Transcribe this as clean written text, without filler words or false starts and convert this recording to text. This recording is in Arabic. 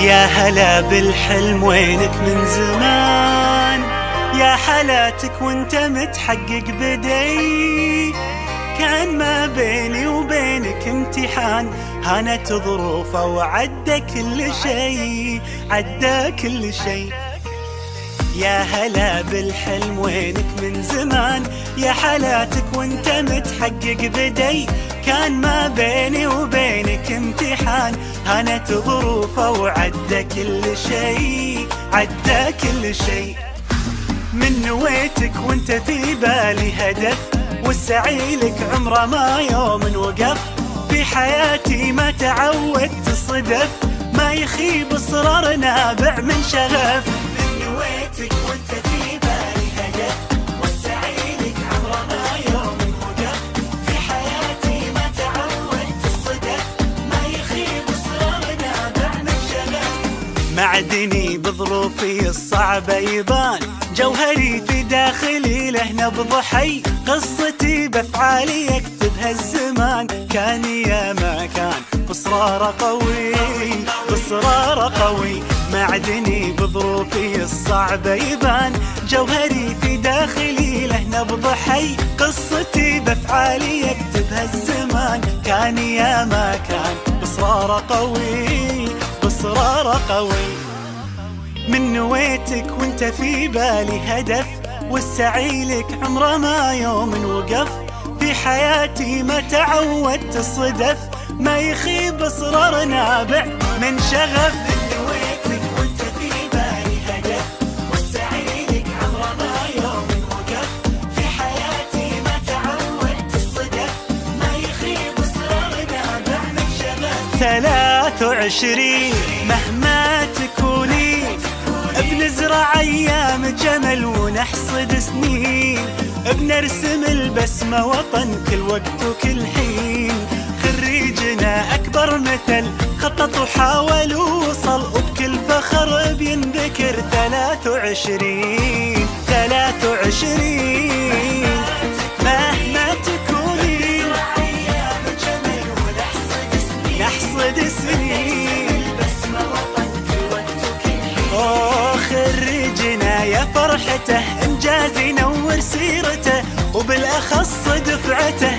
يا هلا بالحلم وينك من زمان، يا حالاتك وانت متحقق بدي. كان ما بيني وبينك امتحان، هانت ظروفه وعدى كل شي، عدى كل شي. يا هلا بالحلم وينك من زمان، يا حالاتك وانت متحقق بدي. كان ما بيني وبينك امتحان، هانت ظروفه وعدى كل شي، عدى كل شي. من نويتك وانت في بالي هدف، والسعي لك عمره ما يوم وقف. في حياتي ما تعودت صدف، ما يخيب اصرار نابع من شغف. من نويتك وانت في بالي هدف، والسعي لك عمره ما يوم وقف. في حياتي ما تعودت الصدف، ما يخيب اصرار نابع من شغف. معدني بظروفي الصعبة يبان، جوهري في داخلي له نبض حي. قصتي بافعالي يكتبها الزمان، كان يا ما كان بإصرار قوي، بإصرار قوي. معدني بظروفي الصعبة يبان، جوهري في داخلي له نبض حي. قصتي بافعالي يكتبها الزمان، كان يا ما كان بإصرار قوي، بإصرار قوي. من نويتك وانت في بالي هدف، والسعي لك عمره ما يوم وقف. في حياتي ما تعودت الصدف، ما يخيب اصرار نابع من شغف. من نويتك وانت في بالي هدف، والسعي لك عمره ما يوم وقف. في حياتي ما تعودت الصدف، ما يخيب اصرار نابع من شغف. 23 مهما تكوني، بنزرع ايام جمل ونحصد سنين. بنرسم البسمة وطن كل وقت وكل حين. خريجنا اكبر مثل خطط وحاول ووصل، وبكل فخر بينذكر 23 23. مهما تكوني نحصد سنين. خريجنا يا فرحته، انجاز ينور سيرته، وبالاخص دفعته